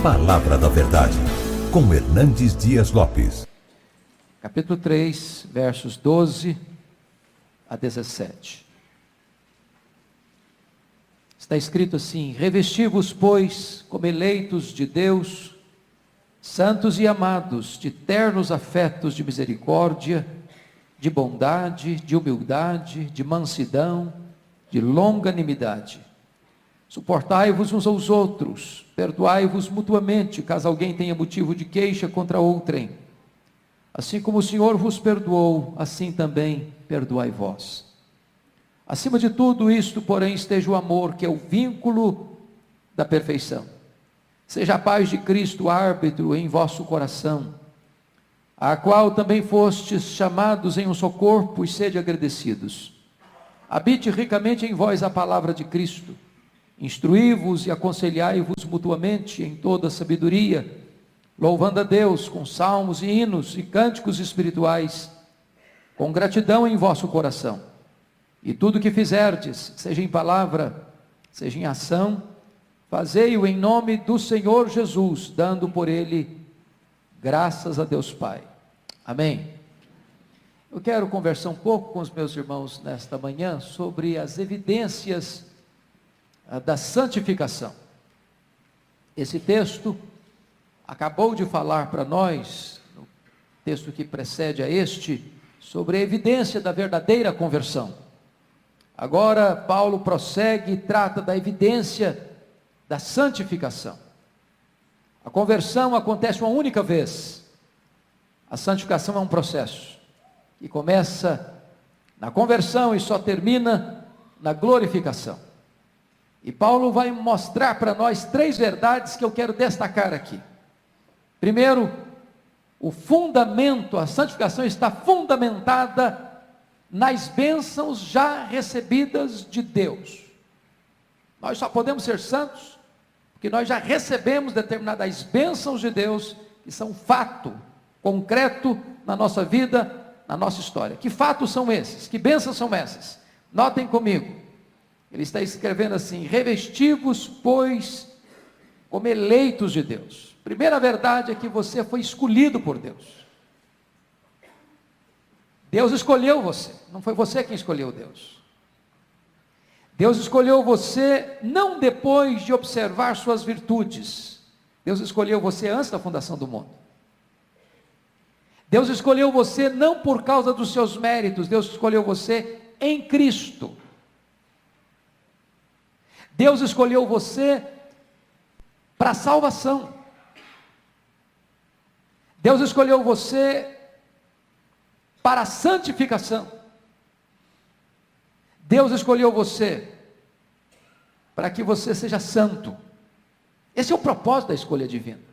Palavra da Verdade, com Hernandes Dias Lopes. Capítulo 3, versos 12 a 17. Está escrito assim: revesti-vos, pois, como eleitos de Deus, santos e amados, de ternos afetos de misericórdia, de bondade, de humildade, de mansidão, de longanimidade. Suportai-vos uns aos outros, perdoai-vos mutuamente, caso alguém tenha motivo de queixa contra outrem. Assim como o Senhor vos perdoou, assim também perdoai vós. Acima de tudo isto, porém, esteja o amor, que é o vínculo da perfeição. Seja a paz de Cristo árbitro em vosso coração, a qual também fostes chamados em um só corpo, e sede agradecidos. Habite ricamente em vós a palavra de Cristo. Instruí-vos e aconselhai-vos mutuamente em toda sabedoria, louvando a Deus com salmos e hinos e cânticos espirituais, com gratidão em vosso coração. E tudo que fizerdes, seja em palavra, seja em ação, fazei-o em nome do Senhor Jesus, dando por ele graças a Deus Pai. Amém. Eu quero conversar um pouco com os meus irmãos nesta manhã sobre as evidências da santificação. Esse texto acabou de falar para nós, no texto que precede a este, sobre a evidência da verdadeira conversão. Agora Paulo prossegue e trata da evidência da santificação. A conversão acontece uma única vez. A santificação é um processo que começa na conversão e só termina na glorificação. E Paulo vai mostrar para nós três verdades que eu quero destacar aqui. Primeiro, o fundamento, a santificação está fundamentada nas bênçãos já recebidas de Deus. Nós só podemos ser santos porque nós já recebemos determinadas bênçãos de Deus, que são fato concreto na nossa vida, na nossa história. Que fatos são esses? Que bênçãos são essas? Notem comigo. Ele está escrevendo assim: revesti-vos, pois, como eleitos de Deus. Primeira verdade é que você foi escolhido por Deus. Deus escolheu você, não foi você quem escolheu Deus. Deus escolheu você não depois de observar suas virtudes. Deus escolheu você antes da fundação do mundo. Deus escolheu você não por causa dos seus méritos, Deus escolheu você em Cristo. Deus escolheu você para a salvação. Deus escolheu você para a santificação. Deus escolheu você para que você seja santo. Esse é o propósito da escolha divina.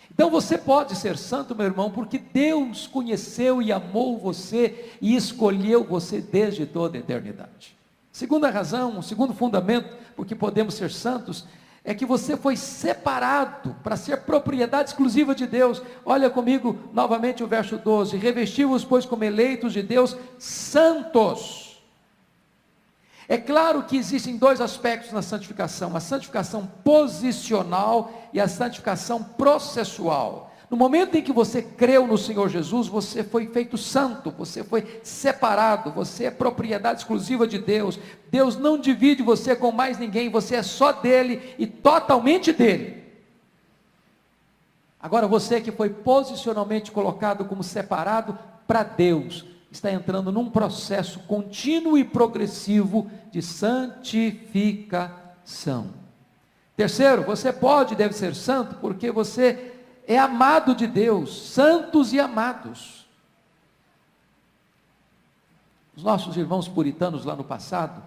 Então você pode ser santo, meu irmão, porque Deus conheceu e amou você e escolheu você desde toda a eternidade. Segunda razão, o segundo fundamento porque podemos ser santos, é que você foi separado para ser propriedade exclusiva de Deus. Olha comigo novamente o verso 12: revesti-vos, pois, como eleitos de Deus, santos. É claro que existem dois aspectos na santificação: a santificação posicional e a santificação processual. No momento em que você creu no Senhor Jesus, você foi feito santo, você foi separado, você é propriedade exclusiva de Deus. Deus não divide você com mais ninguém, você é só dele e totalmente dele. Agora você que foi posicionalmente colocado como separado para Deus, está entrando num processo contínuo e progressivo de santificação. Terceiro, você pode e deve ser santo porque você é amado de Deus, santos e amados. Os nossos irmãos puritanos lá no passado,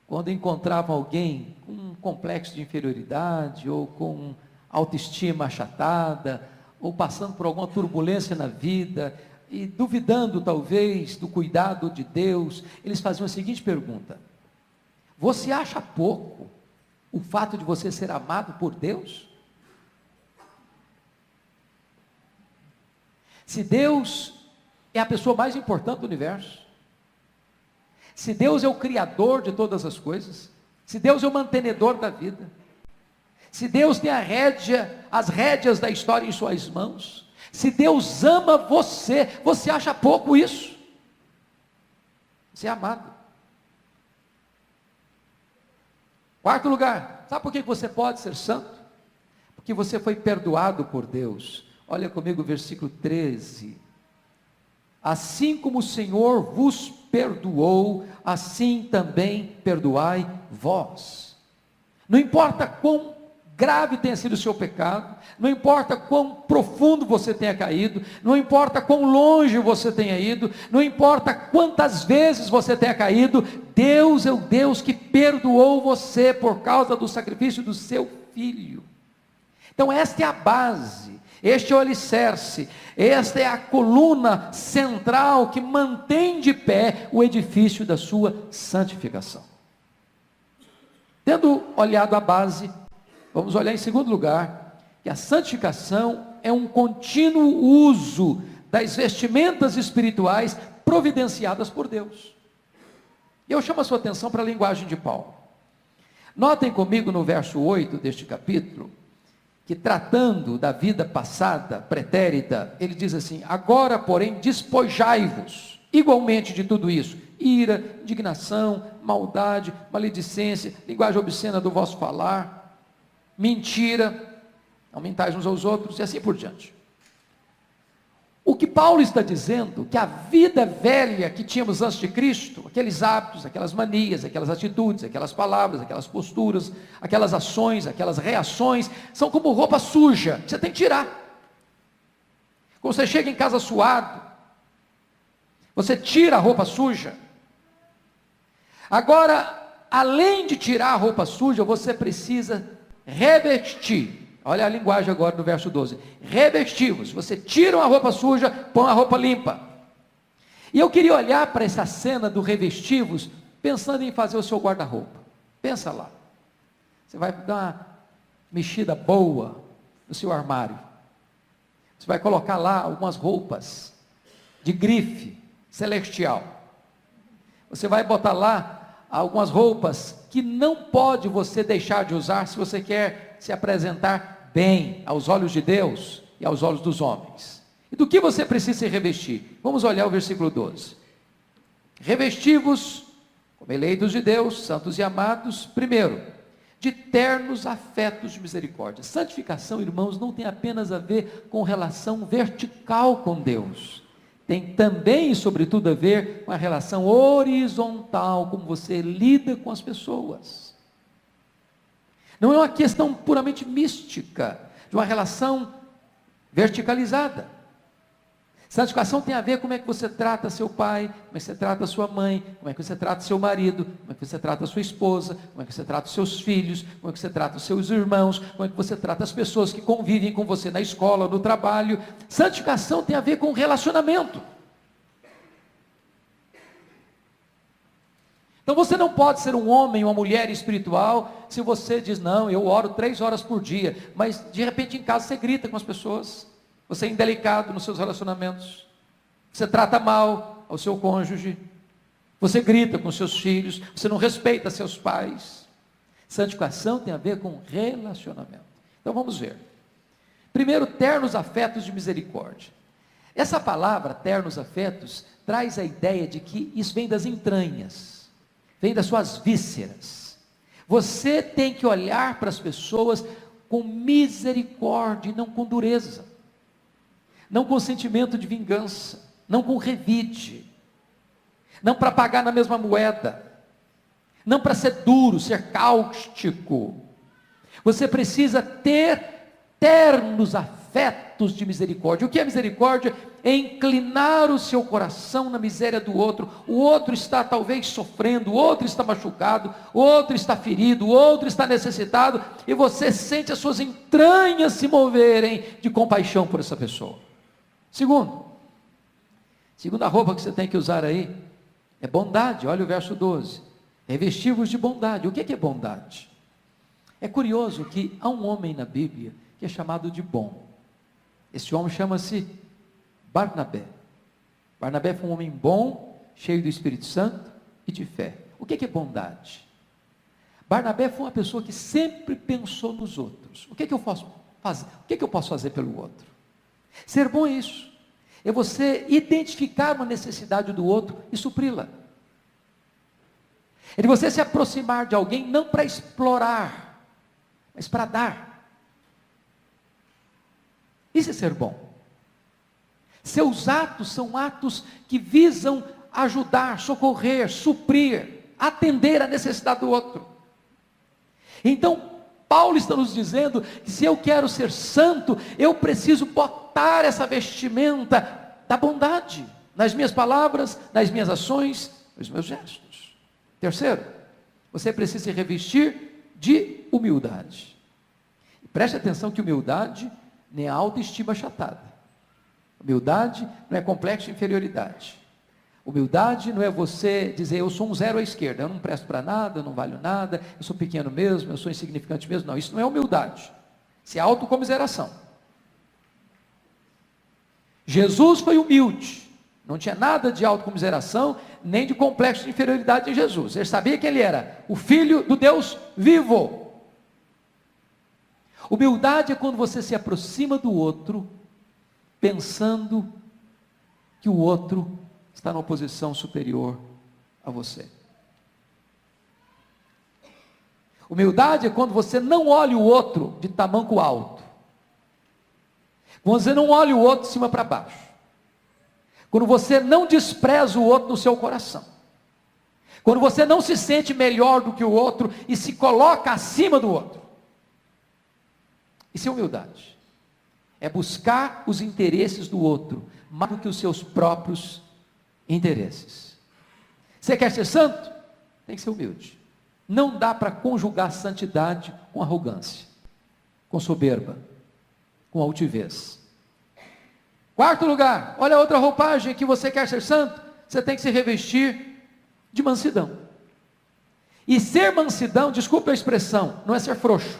quando encontravam alguém com um complexo de inferioridade, ou com autoestima achatada, ou passando por alguma turbulência na vida, e duvidando talvez do cuidado de Deus, eles faziam a seguinte pergunta: você acha pouco o fato de você ser amado por Deus? Se Deus é a pessoa mais importante do universo, se Deus é o criador de todas as coisas, se Deus é o mantenedor da vida, se Deus tem as rédeas da história em suas mãos, se Deus ama você, você acha pouco isso? Você é amado. Quarto lugar, sabe por que você pode ser santo? Porque você foi perdoado por Deus. Olha comigo o versículo 13. Assim como o Senhor vos perdoou, assim também perdoai vós. Não importa quão grave tenha sido o seu pecado, não importa quão profundo você tenha caído, não importa quão longe você tenha ido, não importa quantas vezes você tenha caído, Deus é o Deus que perdoou você por causa do sacrifício do seu Filho. Então esta é a base, este é o alicerce, esta é a coluna central que mantém de pé o edifício da sua santificação. Tendo olhado a base, vamos olhar em segundo lugar, que a santificação é um contínuo uso das vestimentas espirituais providenciadas por Deus. E eu chamo a sua atenção para a linguagem de Paulo. Notem comigo no verso 8 deste capítulo, que tratando da vida passada, pretérita, ele diz assim: agora, porém, despojai-vos igualmente de tudo isso: ira, indignação, maldade, maledicência, linguagem obscena do vosso falar, mentira, aumentais uns aos outros, e assim por diante. O que Paulo está dizendo, que a vida velha que tínhamos antes de Cristo, aqueles hábitos, aquelas manias, aquelas atitudes, aquelas palavras, aquelas posturas, aquelas ações, aquelas reações, são como roupa suja, que você tem que tirar. Quando você chega em casa suado, você tira a roupa suja. Agora, além de tirar a roupa suja, você precisa revestir. Olha a linguagem agora no verso 12. Revestivos. Você tira uma roupa suja, põe a roupa limpa. E eu queria olhar para essa cena do revestivos, pensando em fazer o seu guarda-roupa. Pensa lá. Você vai dar uma mexida boa no seu armário. Você vai colocar lá algumas roupas de grife celestial. Você vai botar lá algumas roupas que não pode você deixar de usar se você quer se apresentar bem aos olhos de Deus e aos olhos dos homens. E do que você precisa se revestir? Vamos olhar o versículo 12. Revestivos, como eleitos de Deus, santos e amados, primeiro, de ternos afetos de misericórdia. Santificação, irmãos, não tem apenas a ver com relação vertical com Deus. Tem também, sobretudo, a ver com a relação horizontal, como você lida com as pessoas. Não é uma questão puramente mística, de uma relação verticalizada. Santificação tem a ver com como é que você trata seu pai, como é que você trata sua mãe, como é que você trata seu marido, como é que você trata sua esposa, como é que você trata seus filhos, como é que você trata seus irmãos, como é que você trata as pessoas que convivem com você na escola, no trabalho. Santificação tem a ver com relacionamento. Então você não pode ser um homem, uma mulher espiritual, se você diz: não, eu oro 3 horas por dia, mas de repente em casa você grita com as pessoas, você é indelicado nos seus relacionamentos, você trata mal ao seu cônjuge, você grita com seus filhos, você não respeita seus pais. Santificação tem a ver com relacionamento. Então vamos ver. Primeiro, ternos afetos de misericórdia. Essa palavra, ternos afetos, traz a ideia de que isso vem das entranhas, vem das suas vísceras. Você tem que olhar para as pessoas com misericórdia e não com dureza, não com sentimento de vingança, não com revide, não para pagar na mesma moeda, não para ser duro, ser cáustico. Você precisa ter ternos afetos de misericórdia. O que é misericórdia? É inclinar o seu coração na miséria do outro. O outro está talvez sofrendo, o outro está machucado, o outro está ferido, o outro está necessitado, e você sente as suas entranhas se moverem de compaixão por essa pessoa. Segunda roupa que você tem que usar aí é bondade. Olha o verso 12. Revestivos de bondade. O que é bondade? É curioso que há um homem na Bíblia que é chamado de bom. Esse homem chama-se Barnabé. Barnabé foi um homem bom, cheio do Espírito Santo e de fé. O que é bondade? Barnabé foi uma pessoa que sempre pensou nos outros. O que é que eu posso fazer? O que é que eu posso fazer pelo outro? Ser bom é isso. É você identificar uma necessidade do outro e supri-la. É de você se aproximar de alguém não para explorar, mas para dar. Isso é ser bom. Seus atos são atos que visam ajudar, socorrer, suprir, atender a necessidade do outro. Então, Paulo está nos dizendo que se eu quero ser santo, eu preciso botar essa vestimenta da bondade, nas minhas palavras, nas minhas ações, nos meus gestos. Terceiro, você precisa se revestir de humildade. Preste atenção que humildade não é autoestima achatada. Humildade não é complexo de inferioridade. Humildade não é você dizer, eu sou um zero à esquerda, eu não presto para nada, eu não valho nada, eu sou pequeno mesmo, eu sou insignificante mesmo. Não, isso não é humildade. Isso é autocomiseração. Jesus foi humilde. Não tinha nada de autocomiseração, nem de complexo de inferioridade em Jesus. Ele sabia que ele era o Filho do Deus vivo. Humildade é quando você se aproxima do outro, pensando que o outro está numa posição superior a você. Humildade é quando você não olha o outro de tamanco alto. Quando você não olha o outro de cima para baixo. Quando você não despreza o outro no seu coração. Quando você não se sente melhor do que o outro e se coloca acima do outro. Isso é humildade. É buscar os interesses do outro, mais do que os seus próprios interesses. Você quer ser santo? Tem que ser humilde. Não dá para conjugar santidade com arrogância, com soberba, com altivez. Quarto lugar, olha a outra roupagem que você quer ser santo, você tem que se revestir de mansidão. E ser mansidão, desculpe a expressão, não é ser frouxo.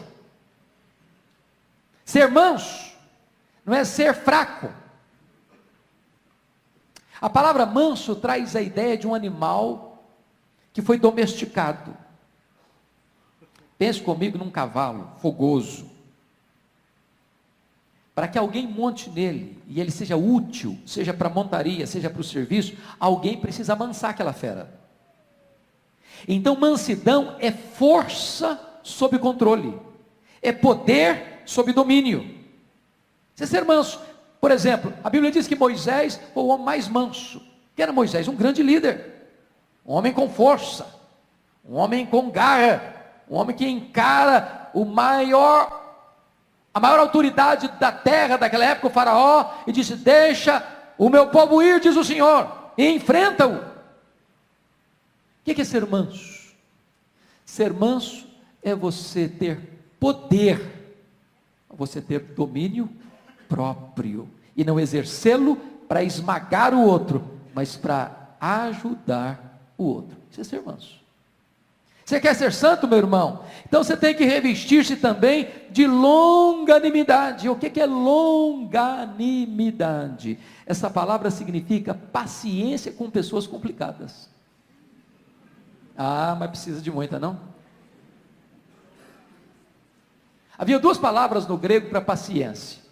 Ser manso não é ser fraco. A palavra manso traz a ideia de um animal que foi domesticado. Pense comigo num cavalo fogoso. Para que alguém monte nele e ele seja útil, seja para montaria, seja para o serviço, alguém precisa amansar aquela fera. Então mansidão é força sob controle, é poder sob domínio. Você ser manso. Por exemplo, a Bíblia diz que Moisés foi o homem mais manso. Quem era Moisés? Um grande líder, um homem com força, um homem com garra, um homem que encara a maior autoridade da terra daquela época, o faraó, e disse, deixa o meu povo ir, diz o Senhor, e enfrenta-o. O que é ser manso? Ser manso é você ter poder, você ter domínio próprio, e não exercê-lo para esmagar o outro, mas para ajudar o outro. Isso é ser manso. Você quer ser santo, meu irmão? Então você tem que revestir-se também de longanimidade. O que é longanimidade? Essa palavra significa paciência com pessoas complicadas. Ah, mas precisa de muita, não? Havia duas palavras no grego para paciência.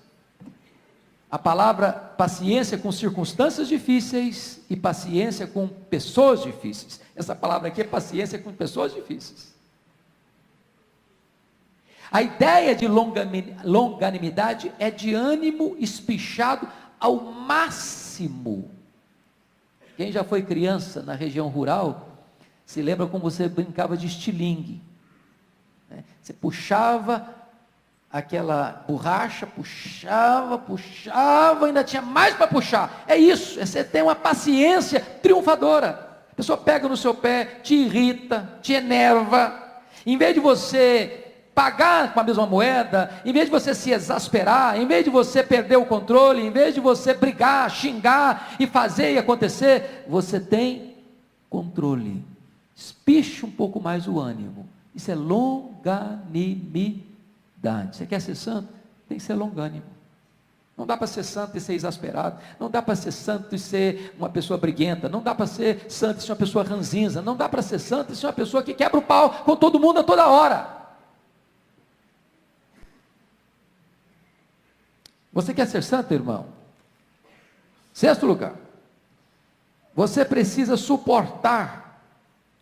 A palavra paciência com circunstâncias difíceis e paciência com pessoas difíceis. Essa palavra aqui é paciência com pessoas difíceis. A ideia de longanimidade é de ânimo espichado ao máximo. Quem já foi criança na região rural, se lembra como você brincava de estilingue. Você puxava aquela borracha, puxava, ainda tinha mais para puxar. É isso, você tem uma paciência triunfadora. A pessoa pega no seu pé, te irrita, te enerva. Em vez de você pagar com a mesma moeda, em vez de você se exasperar, em vez de você perder o controle, em vez de você brigar, xingar e fazer e acontecer, você tem controle. Espicha um pouco mais o ânimo. Isso é longanimidade. Você quer ser santo? Tem que ser longânimo. Não dá para ser santo e ser exasperado. Não dá para ser santo e ser uma pessoa briguenta. Não dá para ser santo e ser uma pessoa ranzinza. Não dá para ser santo e ser uma pessoa que quebra o pau com todo mundo a toda hora. Você quer ser santo, irmão? Sexto lugar. Você precisa suportar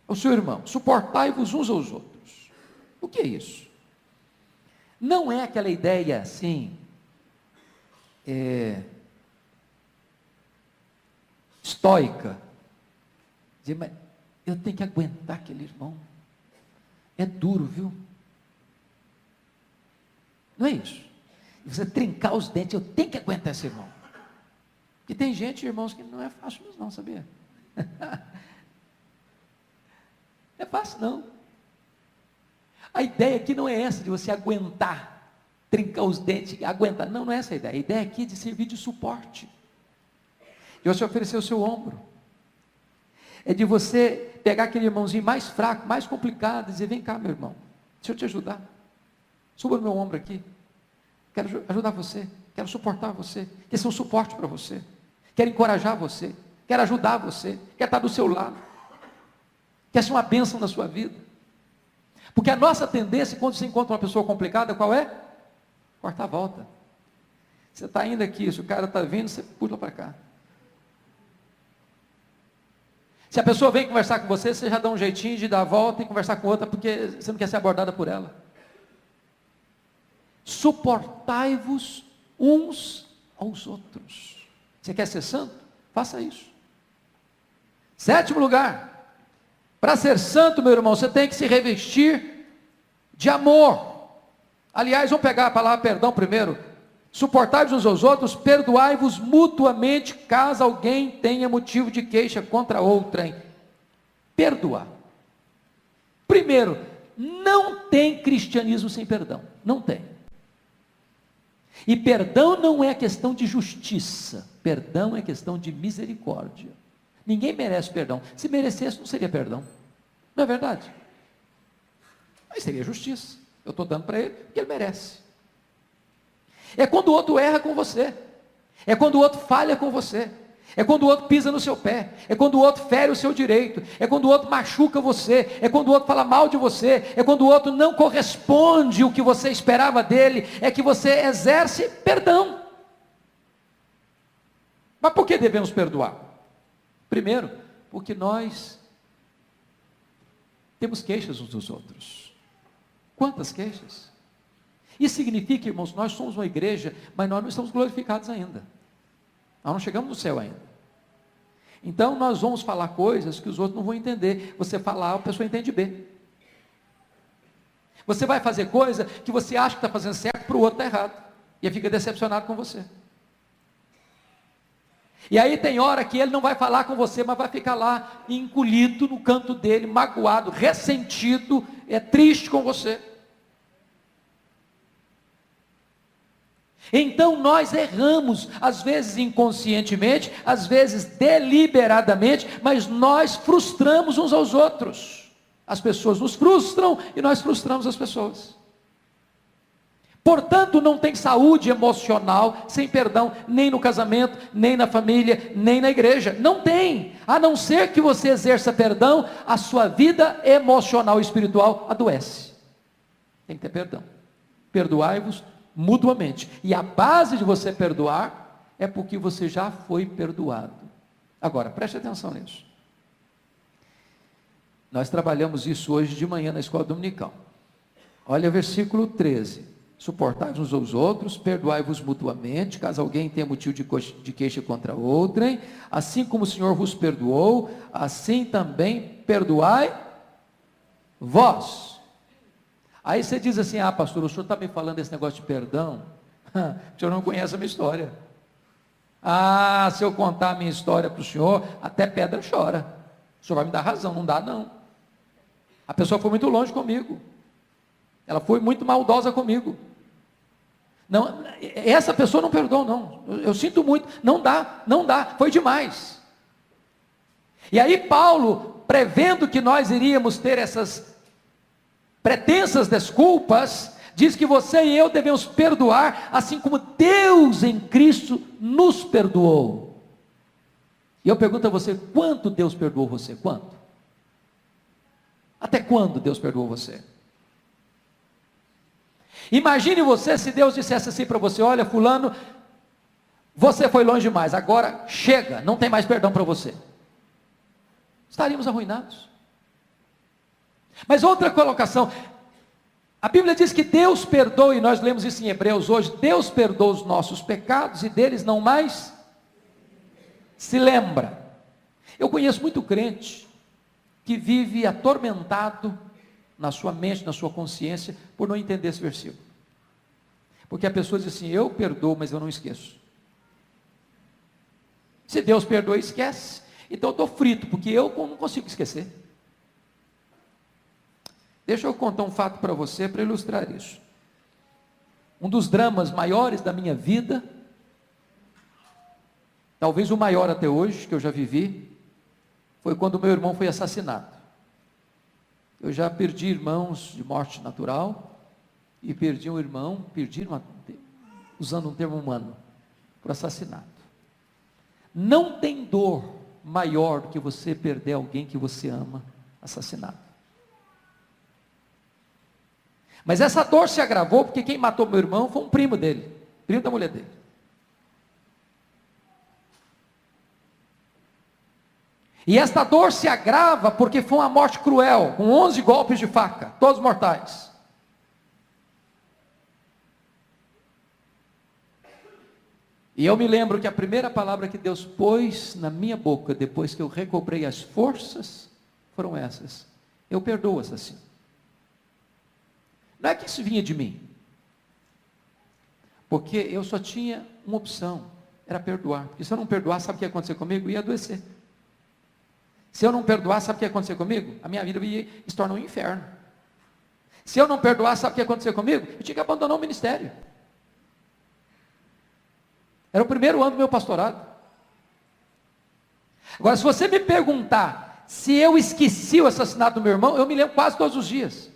o seu irmão. Suportai-vos uns aos outros. O que é isso? Não é aquela ideia assim, estoica, dizer, mas eu tenho que aguentar aquele irmão, é duro, viu? Não é isso. Você trincar os dentes, eu tenho que aguentar esse irmão. Porque tem gente, irmãos, que não é fácil não, sabia? Não é fácil não. A ideia aqui não é essa de você aguentar, trincar os dentes, aguentar. Não, não é essa a ideia. A ideia aqui é de servir de suporte. De você oferecer o seu ombro. É de você pegar aquele irmãozinho mais fraco, mais complicado, e dizer, vem cá, meu irmão, deixa eu te ajudar. Suba no meu ombro aqui. Quero ajudar você. Quero suportar você. Quero ser um suporte para você. Quero encorajar você. Quero ajudar você. Quero estar do seu lado. Quero ser uma bênção na sua vida. Porque a nossa tendência, quando você encontra uma pessoa complicada, qual é? Cortar a volta. Você está indo aqui, se o cara está vindo, você pula para cá. Se a pessoa vem conversar com você, você já dá um jeitinho de dar a volta e conversar com outra, porque você não quer ser abordada por ela. Suportai-vos uns aos outros. Você quer ser santo? Faça isso. Sétimo lugar. Para ser santo, meu irmão, você tem que se revestir de amor. Aliás, vamos pegar a palavra perdão primeiro. Suportai-vos uns aos outros, perdoai-vos mutuamente, caso alguém tenha motivo de queixa contra outrem. Perdoar. Primeiro, não tem cristianismo sem perdão. Não tem. E perdão não é questão de justiça. Perdão é questão de misericórdia. Ninguém merece perdão. Se merecesse, não seria perdão. Não é verdade? Mas seria justiça. Eu estou dando para ele porque ele merece. É quando o outro erra com você. É quando o outro falha com você. É quando o outro pisa no seu pé. É quando o outro fere o seu direito. É quando o outro machuca você. É quando o outro fala mal de você. É quando o outro não corresponde o que você esperava dele. É que você exerce perdão. Mas por que devemos perdoar? Primeiro, porque nós temos queixas uns dos outros. Quantas queixas? Isso significa, irmãos, nós somos uma igreja, mas nós não estamos glorificados ainda. Nós não chegamos no céu ainda. Então nós vamos falar coisas que os outros não vão entender. Você falar, a pessoa entende bem. Você vai fazer coisa que você acha que está fazendo certo, para o outro está errado. E ele fica decepcionado com você. E aí tem hora que ele não vai falar com você, mas vai ficar lá encolhido no canto dele, magoado, ressentido, triste com você. Então nós erramos, às vezes inconscientemente, às vezes deliberadamente, mas nós frustramos uns aos outros. As pessoas nos frustram e nós frustramos as pessoas. Portanto, não tem saúde emocional sem perdão, nem no casamento, nem na família, nem na igreja. Não tem. A não ser que você exerça perdão, a sua vida emocional e espiritual adoece. Tem que ter perdão. Perdoai-vos mutuamente. E a base de você perdoar é porque você já foi perdoado. Agora, preste atenção nisso. Nós trabalhamos isso hoje de manhã na escola dominical. Olha o versículo 13. Suportai-vos uns aos outros, perdoai-vos mutuamente, caso alguém tenha motivo de queixa contra outrem, assim como o Senhor vos perdoou, assim também perdoai vós. Aí você diz assim, pastor, o senhor está me falando desse negócio de perdão? O senhor não conhece a minha história. Se eu contar a minha história para o senhor, até pedra chora. O senhor vai me dar razão, não dá não. A pessoa foi muito longe comigo. Ela foi muito maldosa comigo. Não, essa pessoa não perdoou, não. Eu sinto muito. Não dá, foi demais. E aí Paulo, prevendo que nós iríamos ter essas pretensas desculpas, diz que você e eu devemos perdoar, assim como Deus em Cristo nos perdoou. E eu pergunto a você, quanto Deus perdoou você? Quanto? Até quando Deus perdoou você? Imagine você se Deus dissesse assim para você: olha, fulano, você foi longe demais, agora chega, não tem mais perdão para você. Estaríamos arruinados. Mas outra colocação, a Bíblia diz que Deus perdoa, e nós lemos isso em Hebreus hoje, Deus perdoa os nossos pecados e deles não mais se lembra. Eu conheço muito crente que vive atormentado na sua mente, na sua consciência, por não entender esse versículo. Porque a pessoa diz assim: eu perdoo, mas eu não esqueço. Se Deus perdoa, esquece. Então eu estou frito, porque eu não consigo esquecer. Deixa eu contar um fato para você, para ilustrar isso. Um dos dramas maiores da minha vida, talvez o maior até hoje, que eu já vivi, foi quando meu irmão foi assassinado. Eu já perdi irmãos de morte natural, e perdi um irmão, usando um termo humano, por assassinato. Não tem dor maior do que você perder alguém que você ama, assassinado. Mas essa dor se agravou porque quem matou meu irmão foi um primo dele, primo da mulher dele. E esta dor se agrava porque foi uma morte cruel, com 11 golpes de faca, todos mortais. E eu me lembro que a primeira palavra que Deus pôs na minha boca, depois que eu recobrei as forças, foram essas: eu perdoo o assassino. Não é que isso vinha de mim, porque eu só tinha uma opção, era perdoar. Porque se eu não perdoar, sabe o que ia acontecer comigo? Ia adoecer. Se eu não perdoar, sabe o que ia acontecer comigo? A minha vida ia se tornar um inferno. Se eu não perdoar, sabe o que ia acontecer comigo? Eu tinha que abandonar o ministério. Era o primeiro ano do meu pastorado. Agora, se você me perguntar se eu esqueci o assassinato do meu irmão, eu me lembro quase todos os dias.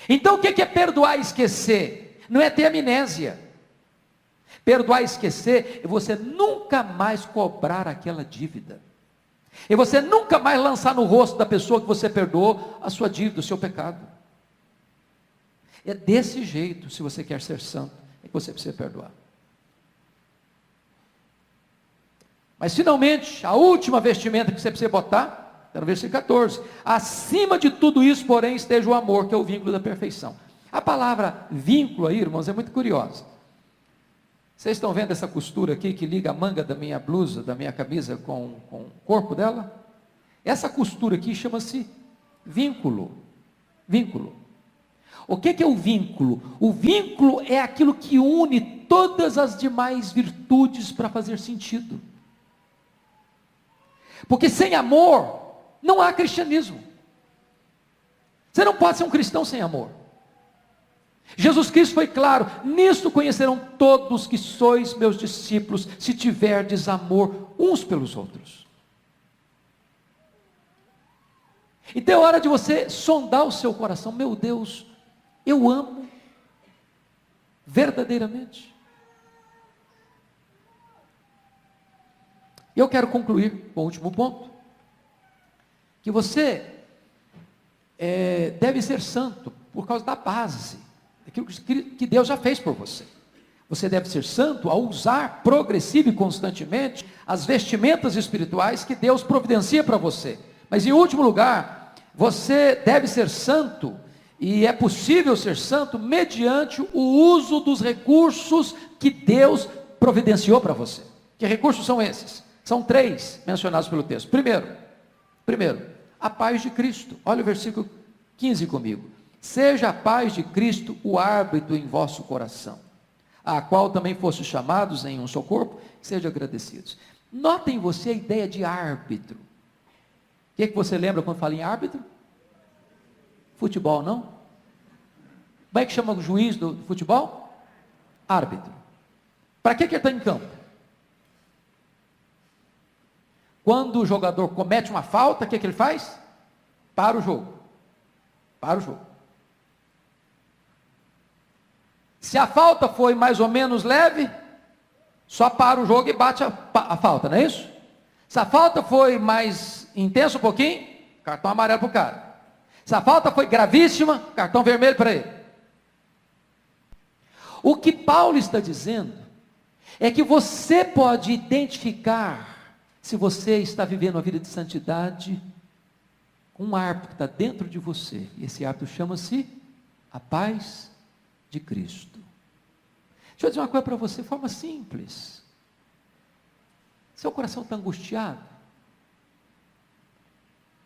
Então o que é perdoar e esquecer? Não é ter amnésia. Perdoar e esquecer é você nunca mais cobrar aquela dívida. E você nunca mais lançar no rosto da pessoa que você perdoou a sua dívida, o seu pecado. É desse jeito, se você quer ser santo, é que você precisa perdoar. Mas finalmente, a última vestimenta que você precisa botar, está no versículo 14. Acima de tudo isso, porém, esteja o amor, que é o vínculo da perfeição. A palavra vínculo aí, irmãos, é muito curiosa. Vocês estão vendo essa costura aqui que liga a manga da minha blusa, da minha camisa com o corpo dela? Essa costura aqui chama-se vínculo. Vínculo. O que é o vínculo? O vínculo é aquilo que une todas as demais virtudes para fazer sentido. Porque sem amor não há cristianismo. Você não pode ser um cristão sem amor. Jesus Cristo foi claro: nisto conhecerão todos que sois meus discípulos, se tiverdes amor uns pelos outros. Então é hora de você sondar o seu coração. Meu Deus, eu amo verdadeiramente. E eu quero concluir com o último ponto, que você deve ser santo por causa da base, daquilo que Deus já fez por você. Você deve ser santo ao usar progressivo e constantemente as vestimentas espirituais que Deus providencia para você. Mas em último lugar, você deve ser santo, e é possível ser santo mediante o uso dos recursos que Deus providenciou para você. Que recursos são esses? São 3 mencionados pelo texto. Primeiro, a paz de Cristo. Olha o versículo 15 comigo. Seja a paz de Cristo o árbitro em vosso coração, a qual também foste chamados em um só corpo, sejam agradecidos. Notem você a ideia de árbitro. O que você lembra quando fala em árbitro? Futebol, não? Como é que chama o juiz do futebol? Árbitro. Para que ele está em campo? Quando o jogador comete uma falta, o que ele faz? Para o jogo. Para o jogo. Se a falta foi mais ou menos leve, só para o jogo e bate a falta, não é isso? Se a falta foi mais intensa um pouquinho, cartão amarelo para o cara. Se a falta foi gravíssima, cartão vermelho para ele. O que Paulo está dizendo é que você pode identificar se você está vivendo uma vida de santidade com um hábito que está dentro de você. E esse hábito chama-se a paz de Cristo. Deixa eu dizer uma coisa para você, de forma simples. Seu coração está angustiado?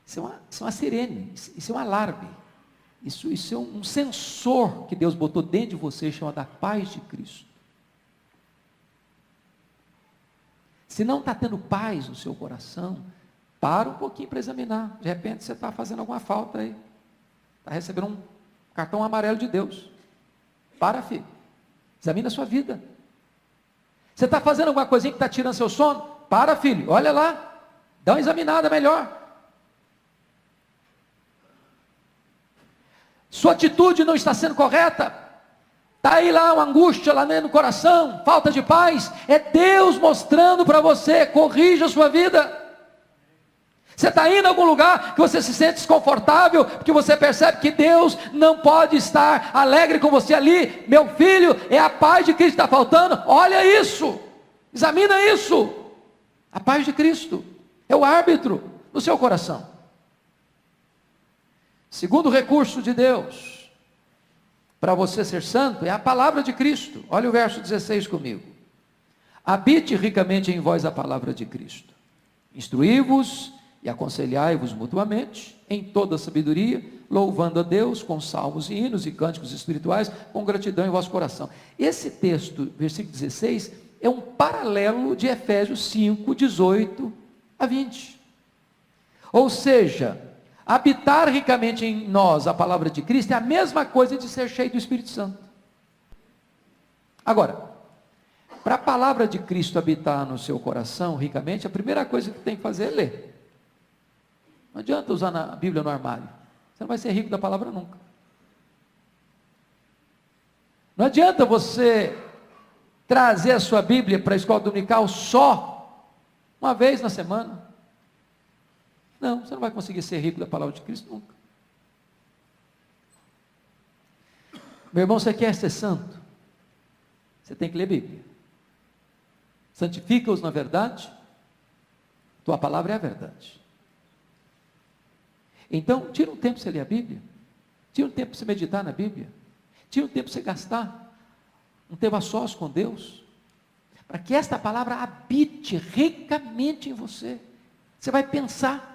Isso é uma sirene, isso é um alarme. Isso é um sensor que Deus botou dentro de você, chamado a paz de Cristo. Se não está tendo paz no seu coração, para um pouquinho para examinar. De repente você está fazendo alguma falta aí. Está recebendo um cartão amarelo de Deus. Para, filho. Examina a sua vida. Você está fazendo alguma coisinha que está tirando seu sono? Para, filho. Olha lá. Dá uma examinada melhor. Sua atitude não está sendo correta. Está aí lá uma angústia lá no coração, falta de paz. É Deus mostrando para você, corrija a sua vida. Você está indo a algum lugar que você se sente desconfortável, porque você percebe que Deus não pode estar alegre com você ali. Meu filho, é a paz de Cristo que está faltando. Olha isso, examina isso. A paz de Cristo é o árbitro no seu coração. Segundo recurso de Deus para você ser santo é a palavra de Cristo. Olha o verso 16 comigo. Habite ricamente em vós a palavra de Cristo. Instruí-vos e aconselhai-vos mutuamente em toda sabedoria, louvando a Deus com salmos e hinos e cânticos espirituais, com gratidão em vosso coração. Esse texto, versículo 16, é um paralelo de Efésios 5, 18 a 20. Ou seja, habitar ricamente em nós a palavra de Cristo é a mesma coisa de ser cheio do Espírito Santo. Agora, para a palavra de Cristo habitar no seu coração ricamente, a primeira coisa que tem que fazer é ler. Não adianta usar a Bíblia no armário. Você não vai ser rico da palavra nunca. Não adianta você trazer a sua Bíblia para a escola dominical só uma vez na semana. Não, você não vai conseguir ser rico da palavra de Cristo nunca. Meu irmão, você quer ser santo? Você tem que ler Bíblia. Santifica-os na verdade. Tua palavra é a verdade. Então, tira um tempo para você ler a Bíblia. Tira um tempo para você meditar na Bíblia. Tira um tempo para você gastar um tempo a sós com Deus. Para que esta palavra habite ricamente em você. Você vai pensar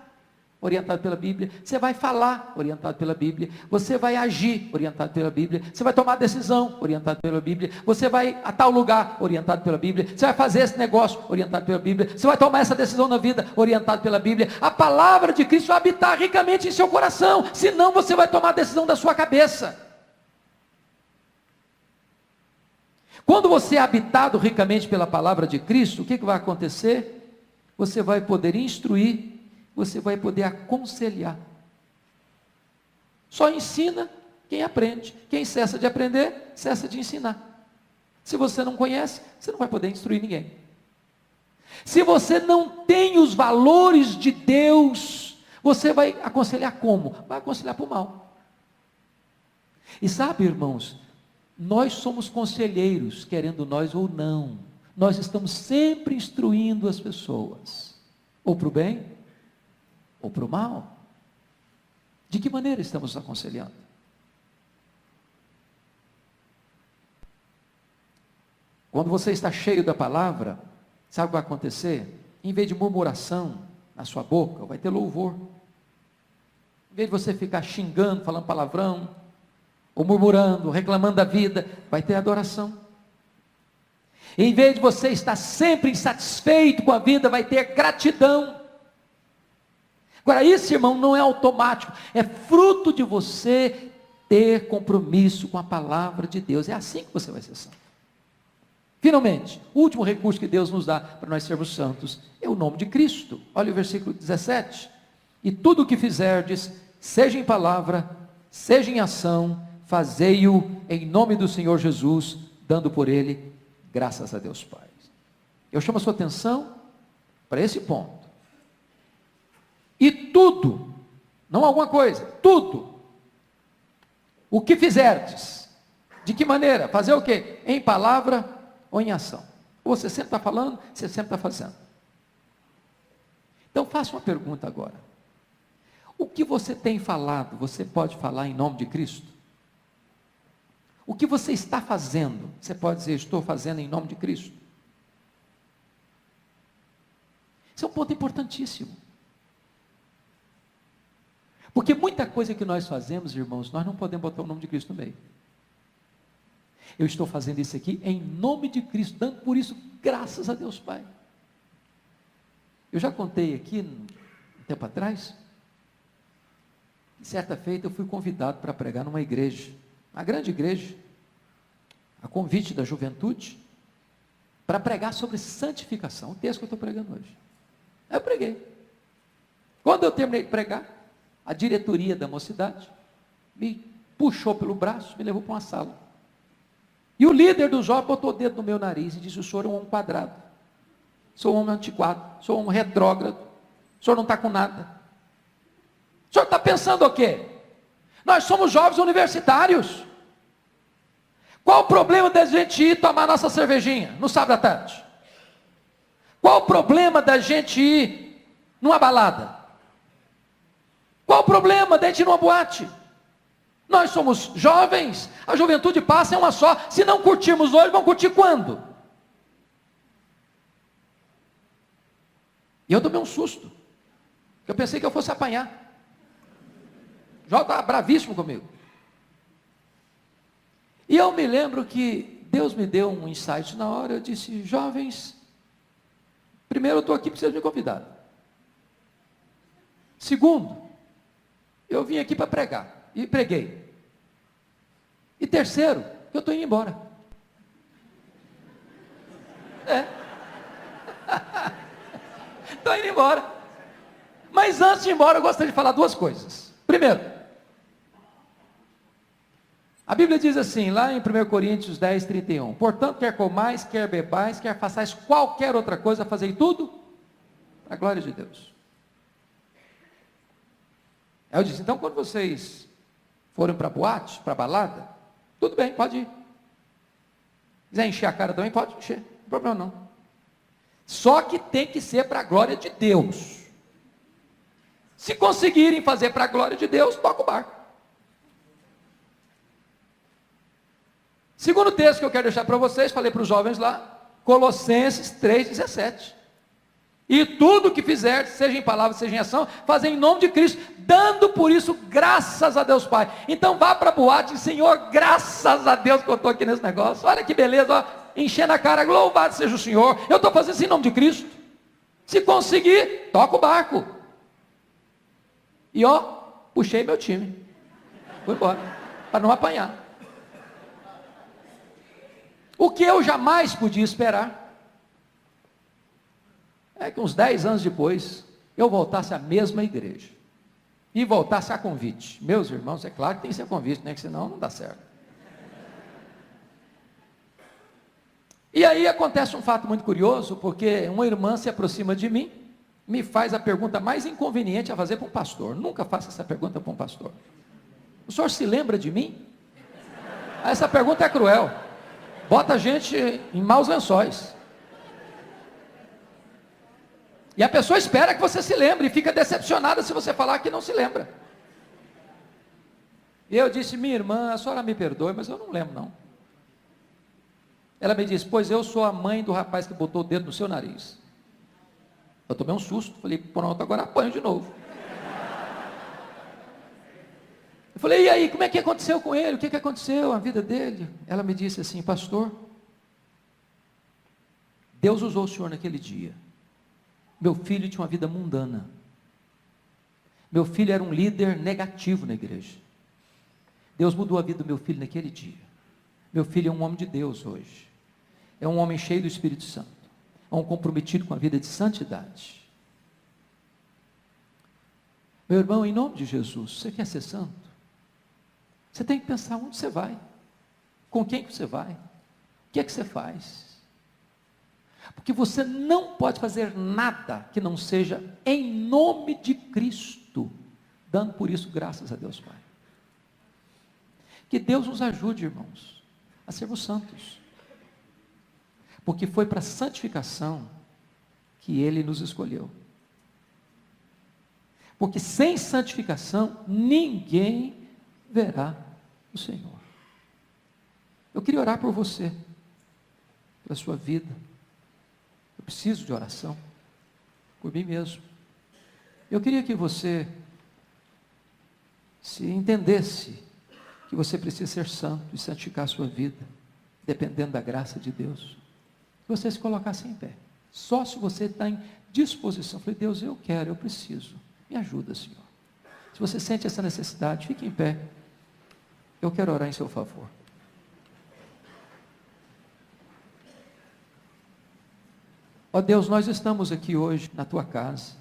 orientado pela Bíblia, você vai falar orientado pela Bíblia, você vai agir orientado pela Bíblia, você vai tomar decisão orientado pela Bíblia, você vai a tal lugar orientado pela Bíblia, você vai fazer esse negócio orientado pela Bíblia, você vai tomar essa decisão na vida orientado pela Bíblia. A palavra de Cristo vai habitar ricamente em seu coração, senão você vai tomar a decisão da sua cabeça. Quando você é habitado ricamente pela palavra de Cristo, o que vai acontecer? Você vai poder instruir, você vai poder aconselhar. Só ensina quem aprende. Quem cessa de aprender, cessa de ensinar. Se você não conhece, você não vai poder instruir ninguém. Se você não tem os valores de Deus, você vai aconselhar como? Vai aconselhar para o mal. E sabe, irmãos, nós somos conselheiros, querendo nós ou não. Nós estamos sempre instruindo as pessoas, ou para o bem, ou para o mal. De que maneira estamos aconselhando? Quando você está cheio da palavra, sabe o que vai acontecer? Em vez de murmuração na sua boca, vai ter louvor. Em vez de você ficar xingando, falando palavrão, ou murmurando, reclamando da vida, vai ter adoração. Em vez de você estar sempre insatisfeito com a vida, vai ter gratidão. Agora, isso, irmão, não é automático, é fruto de você ter compromisso com a palavra de Deus. É assim que você vai ser santo. Finalmente, o último recurso que Deus nos dá para nós sermos santos é o nome de Cristo. Olha o versículo 17. E tudo o que fizerdes, seja em palavra, seja em ação, fazei-o em nome do Senhor Jesus, dando por ele graças a Deus Pai. Eu chamo a sua atenção para esse ponto. E tudo, não alguma coisa, tudo, o que fizerdes, de que maneira? Fazer o quê? Em palavra ou em ação. Você sempre está falando, você sempre está fazendo. Então faça uma pergunta agora. O que você tem falado, você pode falar em nome de Cristo? O que você está fazendo, você pode dizer, estou fazendo em nome de Cristo? Esse é um ponto importantíssimo. Porque muita coisa que nós fazemos, irmãos, nós não podemos botar o nome de Cristo no meio. Eu estou fazendo isso aqui em nome de Cristo, dando por isso graças a Deus Pai. Eu já contei aqui, um tempo atrás, certa feita eu fui convidado para pregar numa igreja, uma grande igreja, a convite da juventude, para pregar sobre santificação, o texto que eu estou pregando hoje. Aí eu preguei. Quando eu terminei de pregar, a diretoria da mocidade me puxou pelo braço, me levou para uma sala. E o líder do jovem botou o dedo no meu nariz e disse, o senhor é um homem quadrado, sou um homem antiquado, sou um homem retrógrado, o senhor não está com nada. O senhor está pensando o quê? Nós somos jovens universitários. Qual o problema da gente ir tomar nossa cervejinha no sábado à tarde? Qual o problema da gente ir numa balada? Qual o problema da gente ir numa boate? Nós somos jovens, a juventude passa é uma só. Se não curtirmos hoje, vamos curtir quando? E eu tomei um susto. Eu pensei que eu fosse apanhar. O Jó estava bravíssimo comigo. E eu me lembro que Deus me deu um insight na hora. Eu disse, jovens, primeiro eu estou aqui porque vocês me convidaram. Segundo, eu vim aqui para pregar. E preguei. E terceiro, eu estou indo embora. Estou indo embora. Mas antes de ir embora, eu gostaria de falar duas coisas. Primeiro, a Bíblia diz assim, lá em 1 Coríntios 10, 31, portanto, quer comais, quer bebais, quer façais qualquer outra coisa, fazei tudo para a glória de Deus. Aí eu disse, então quando vocês forem para boate, para balada, tudo bem, pode ir. Quiser encher a cara também, pode encher, não tem problema não. Só que tem que ser para a glória de Deus. Se conseguirem fazer para a glória de Deus, toca o barco. Segundo texto que eu quero deixar para vocês, falei para os jovens lá, Colossenses 3,17. E tudo que fizer, seja em palavra, seja em ação, fazer em nome de Cristo, dando por isso graças a Deus Pai. Então vá para a boate, Senhor, graças a Deus que eu estou aqui nesse negócio. Olha que beleza, ó, enchendo a cara, louvado seja o Senhor. Eu estou fazendo isso em nome de Cristo. Se conseguir, toca o barco. E ó, puxei meu time. Fui embora, para não apanhar. O que eu jamais podia esperar é que uns 10 anos depois eu voltasse à mesma igreja e voltasse a convite. Meus irmãos, é claro que tem que ser convite, né? Que senão não dá certo. E aí acontece um fato muito curioso, porque uma irmã se aproxima de mim, me faz a pergunta mais inconveniente a fazer para um pastor. Nunca faça essa pergunta para um pastor. O senhor se lembra de mim? Essa pergunta é cruel. Bota a gente em maus lençóis. E a pessoa espera que você se lembre e fica decepcionada se você falar que não se lembra. E eu disse, minha irmã, a senhora me perdoe, mas eu não lembro não. Ela me disse, pois eu sou a mãe do rapaz que botou o dedo no seu nariz. Eu tomei um susto, falei, pronto, agora apanho de novo. Eu falei, e aí, como é que aconteceu com ele? O que aconteceu a vida dele? Ela me disse assim, pastor, Deus usou o senhor naquele dia. Meu filho tinha uma vida mundana. Meu filho era um líder negativo na igreja. Deus mudou a vida do meu filho naquele dia. Meu filho é um homem de Deus hoje. É um homem cheio do Espírito Santo. É um comprometido com a vida de santidade. Meu irmão, em nome de Jesus, você quer ser santo? Você tem que pensar onde você vai, com quem que você vai, o que é que você faz. Porque você não pode fazer nada que não seja em nome de Cristo, dando por isso graças a Deus Pai. Que Deus nos ajude, irmãos, a sermos santos. Porque foi para a santificação que Ele nos escolheu. Porque sem santificação, ninguém verá o Senhor. Eu queria orar por você, pela sua vida. Eu preciso de oração, por mim mesmo. Eu queria que você se entendesse que você precisa ser santo e santificar a sua vida, dependendo da graça de Deus. Que você se colocasse em pé. Só se você está em disposição. Falei, Deus, eu quero, eu preciso. Me ajuda, Senhor. Se você sente essa necessidade, fique em pé. Eu quero orar em seu favor. Ó Deus, nós estamos aqui hoje na tua casa,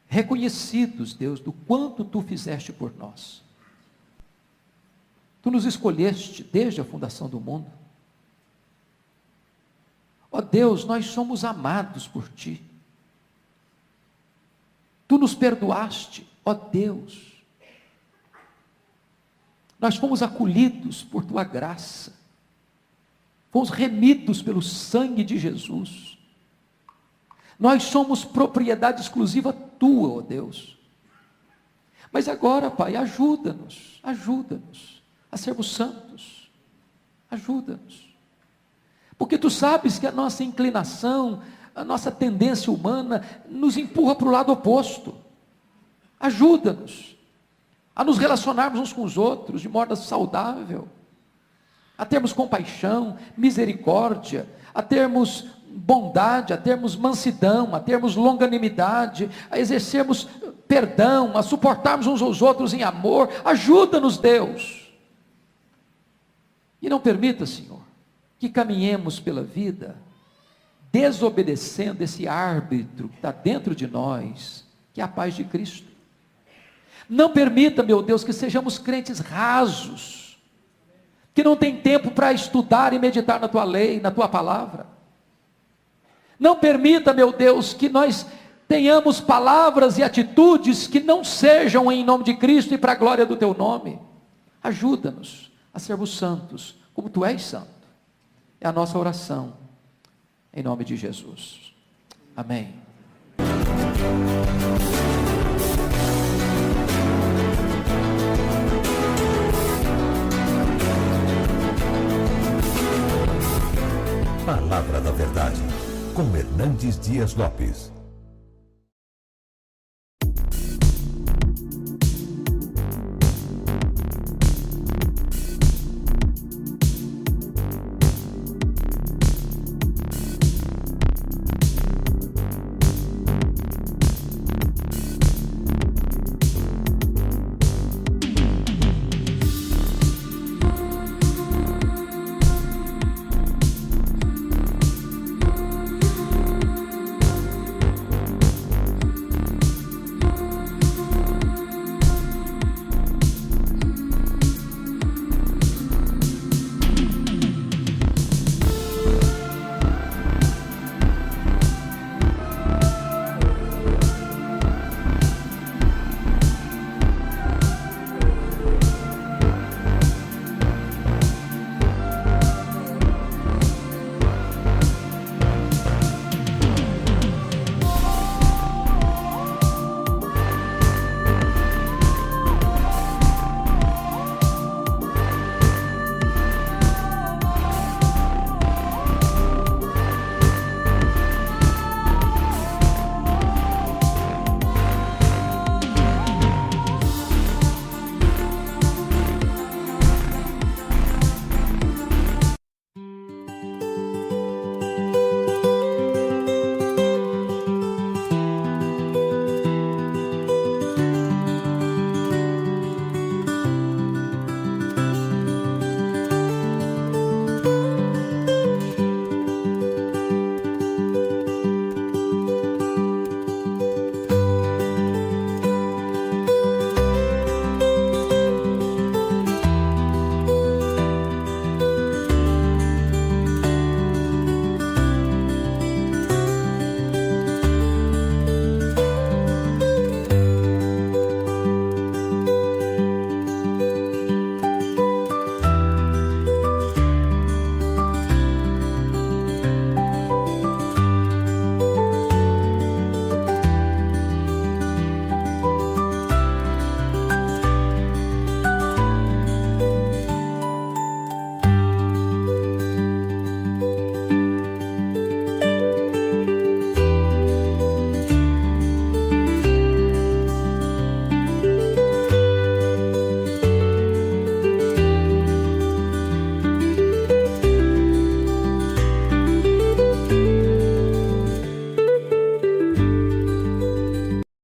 reconhecidos, Deus, do quanto tu fizeste por nós. Tu nos escolheste desde a fundação do mundo. Ó Deus, nós somos amados por ti. Tu nos perdoaste, ó Deus. Nós fomos acolhidos por tua graça. Fomos remidos pelo sangue de Jesus. Nós somos propriedade exclusiva tua, ó Deus. Mas agora, Pai, ajuda-nos a sermos santos. Ajuda-nos. Porque tu sabes que a nossa inclinação, a nossa tendência humana nos empurra para o lado oposto. Ajuda-nos a nos relacionarmos uns com os outros de modo saudável, a termos compaixão, misericórdia, a termos bondade, a termos mansidão, a termos longanimidade, a exercermos perdão, a suportarmos uns aos outros em amor. Ajuda-nos, Deus. E não permita, Senhor, que caminhemos pela vida desobedecendo esse árbitro que está dentro de nós, que é a paz de Cristo. Não permita, meu Deus, que sejamos crentes rasos, que não tem tempo para estudar e meditar na tua lei, na tua palavra. Não permita, meu Deus, que nós tenhamos palavras e atitudes que não sejam em nome de Cristo e para a glória do teu nome. Ajuda-nos a sermos santos, como tu és santo. É a nossa oração, em nome de Jesus. Amém. Palavra da Verdade, com Hernandes Dias Lopes.